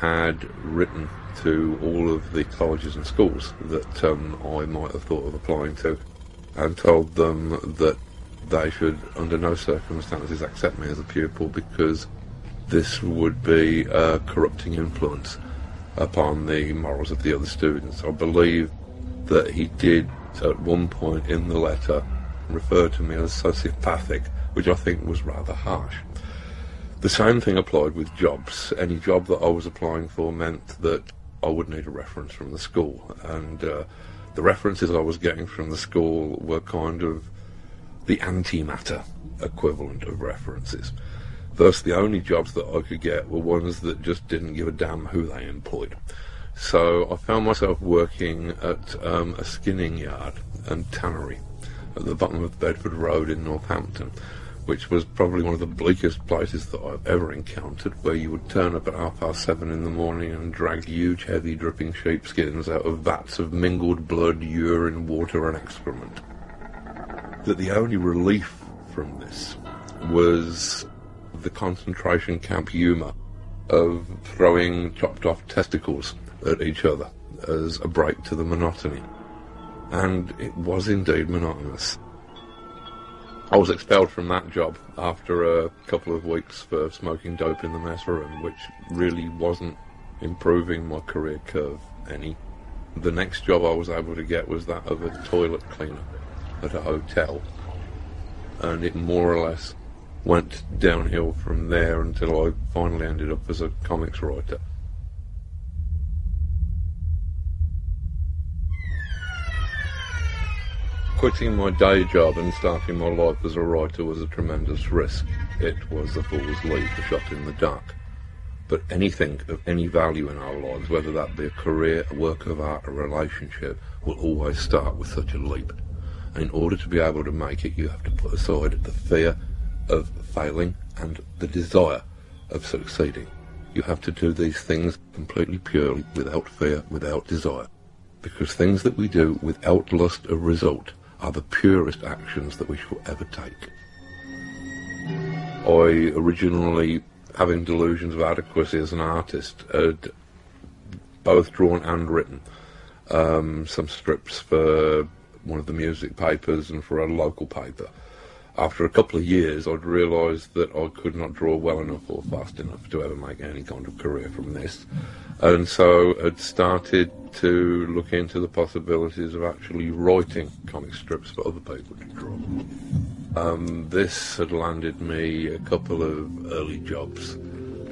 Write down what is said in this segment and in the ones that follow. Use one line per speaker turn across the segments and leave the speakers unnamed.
had written to all of the colleges and schools that I might have thought of applying to, and told them that they should under no circumstances accept me as a pupil because this would be a corrupting influence upon the morals of the other students. I believe that he did at one point in the letter refer to me as sociopathic, which I think was rather harsh. The same thing applied with jobs. Any job that I was applying for meant that I would need a reference from the school, and the references I was getting from the school were kind of the antimatter equivalent of references. Thus, the only jobs that I could get were ones that just didn't give a damn who they employed. So I found myself working at a skinning yard and tannery at the bottom of Bedford Road in Northampton, which was probably one of the bleakest places that I've ever encountered, where you would turn up at 7:30 in the morning and drag huge, heavy, dripping sheepskins out of vats of mingled blood, urine, water and excrement. That the only relief from this was the concentration camp humour of throwing chopped off testicles at each other as a break to the monotony. And it was indeed monotonous. I was expelled from that job after a couple of weeks for smoking dope in the mess room, which really wasn't improving my career curve any. The next job I was able to get was that of a toilet cleaner at a hotel, and it more or less went downhill from there until I finally ended up as a comics writer. Quitting my day job and starting my life as a writer was a tremendous risk. It was a fool's leap, a shot in the dark. But anything of any value in our lives, whether that be a career, a work of art, a relationship, will always start with such a leap. And in order to be able to make it, you have to put aside the fear of failing and the desire of succeeding. You have to do these things completely purely, without fear, without desire. Because things that we do without lust of result are the purest actions that we shall ever take. I originally, having delusions of adequacy as an artist, had both drawn and written some strips for one of the music papers and for a local paper. After a couple of years, I'd realised that I could not draw well enough or fast enough to ever make any kind of career from this. And so I'd started to look into the possibilities of actually writing comic strips for other people to draw. This had landed me a couple of early jobs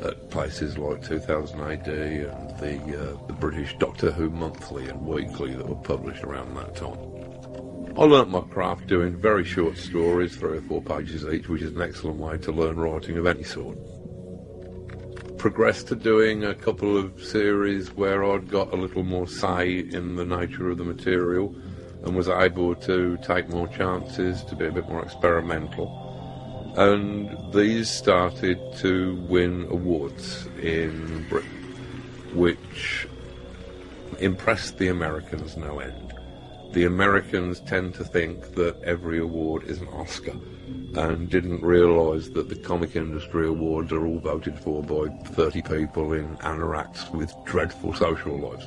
at places like 2000 AD and the British Doctor Who Monthly and Weekly that were published around that time. I learnt my craft doing very short stories, 3 or 4 pages each, which is an excellent way to learn writing of any sort. Progressed to doing a couple of series where I'd got a little more say in the nature of the material and was able to take more chances, to be a bit more experimental. And these started to win awards in Britain, which impressed the Americans no end. The Americans tend to think that every award is an Oscar, and didn't realise that the comic industry awards are all voted for by 30 people in anoraks with dreadful social lives.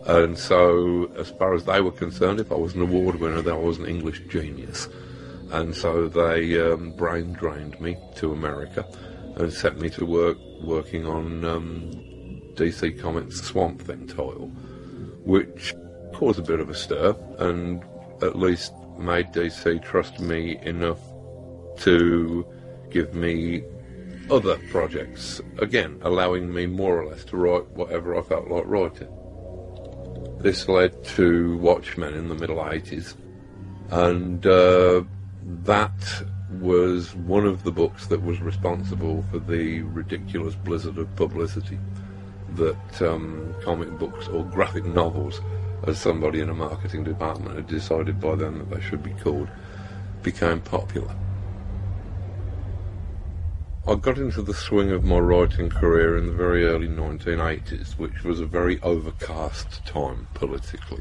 And so, as far as they were concerned, if I was an award winner, then I was an English genius. And so they brain drained me to America and set me to working on DC Comics' Swamp Thing title, which caused a bit of a stir and at least made DC trust me enough to give me other projects, again allowing me more or less to write whatever I felt like writing. This led to Watchmen in the middle 80s, and that was one of the books that was responsible for the ridiculous blizzard of publicity that comic books, or graphic novels as somebody in a marketing department had decided by then that they should be called, became popular. I got into the swing of my writing career in the very early 1980s, which was a very overcast time politically.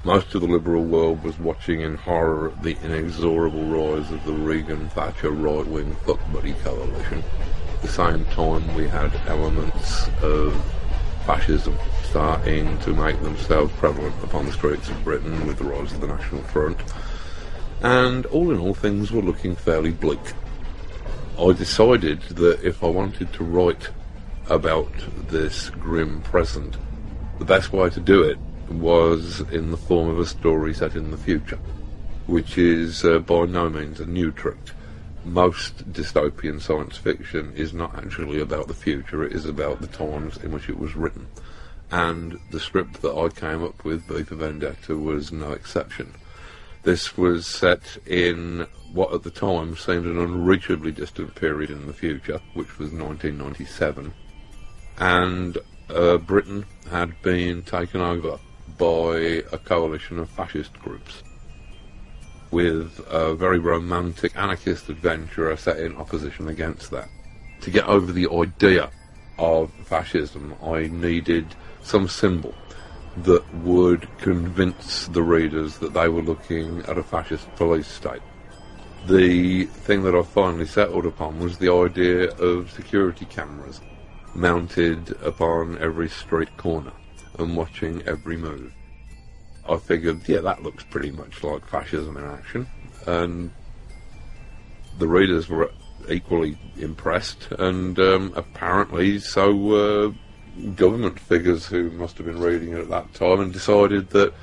Most of the liberal world was watching in horror the inexorable rise of the Reagan-Thatcher right-wing fuck-buddy coalition, the same time we had elements of fascism starting to make themselves prevalent upon the streets of Britain with the rise of the National Front. And all in all, things were looking fairly bleak. I decided that if I wanted to write about this grim present, the best way to do it was in the form of a story set in the future, which is by no means a new trick. Most dystopian science fiction is not actually about the future, it is about the times in which it was written. And the script that I came up with, V for Vendetta, was no exception. This was set in what at the time seemed an unreachably distant period in the future, which was 1997. And Britain had been taken over by a coalition of fascist groups, with a very romantic anarchist adventurer set in opposition against that. To get over the idea of fascism, I needed some symbol that would convince the readers that they were looking at a fascist police state. The thing that I finally settled upon was the idea of security cameras mounted upon every street corner and watching every move. I figured, yeah, that looks pretty much like fascism in action, and the readers were equally impressed, and apparently so were government figures who must have been reading it at that time, and decided that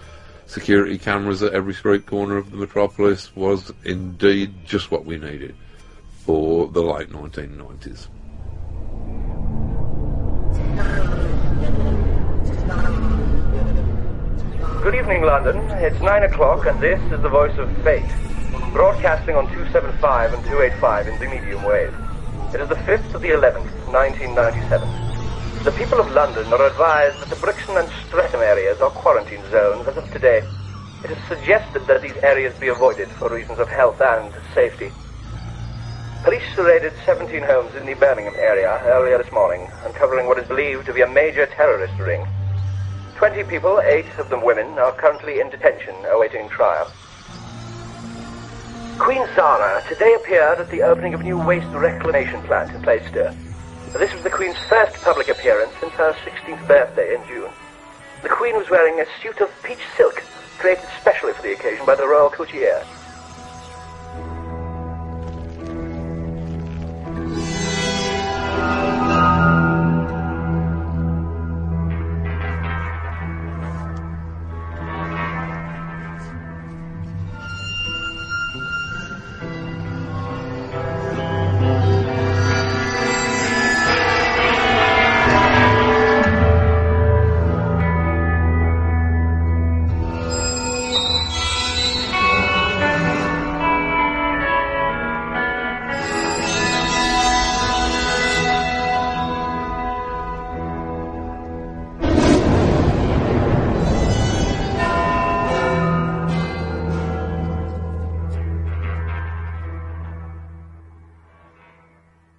security cameras at every street corner of the metropolis was indeed just what we needed for the late 1990s.
Good evening, London. It's 9 o'clock, and this is the Voice of Fate, broadcasting on 275 and 285 in the medium wave. It is the 5th of the 11th, 1997. The people of London are advised that the Brixton and Streatham areas are quarantine zones as of today. It is suggested that these areas be avoided for reasons of health and safety. Police raided 17 homes in the Birmingham area earlier this morning, uncovering what is believed to be a major terrorist ring. 20 people, 8 of them women, are currently in detention awaiting trial. Queen Zara today appeared at the opening of a new waste reclamation plant in Plaistow. This was the Queen's first public appearance since her 16th birthday in June. The Queen was wearing a suit of peach silk, created specially for the occasion by the Royal Couturier.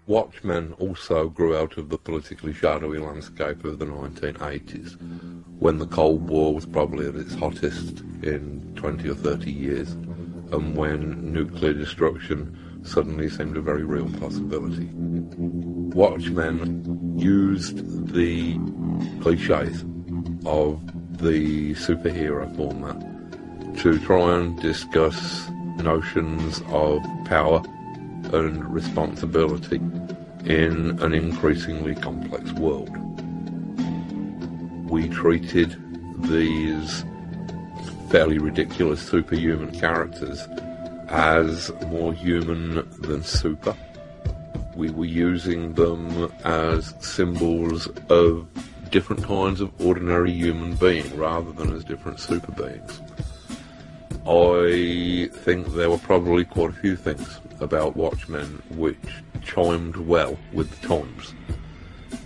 Watchmen also grew out of the politically shadowy landscape of the 1980s, when the Cold War was probably at its hottest in 20 or 30 years, and when nuclear destruction suddenly seemed a very real possibility. Watchmen used the cliches of the superhero format to try and discuss notions of power and responsibility in an increasingly complex world. We treated these fairly ridiculous superhuman characters as more human than super. We were using them as symbols of different kinds of ordinary human being rather than as different super beings. I think there were probably quite a few things about Watchmen which chimed well with the times,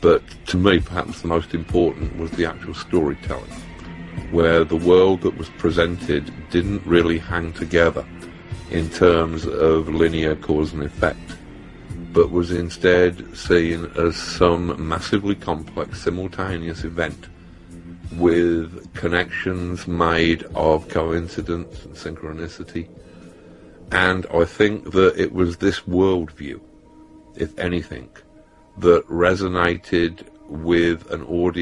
but to me perhaps the most important was the actual storytelling, where the world that was presented didn't really hang together in terms of linear cause and effect, but was instead seen as some massively complex simultaneous event with connections made of coincidence and synchronicity. And I think that it was this worldview, if anything, that resonated with an audience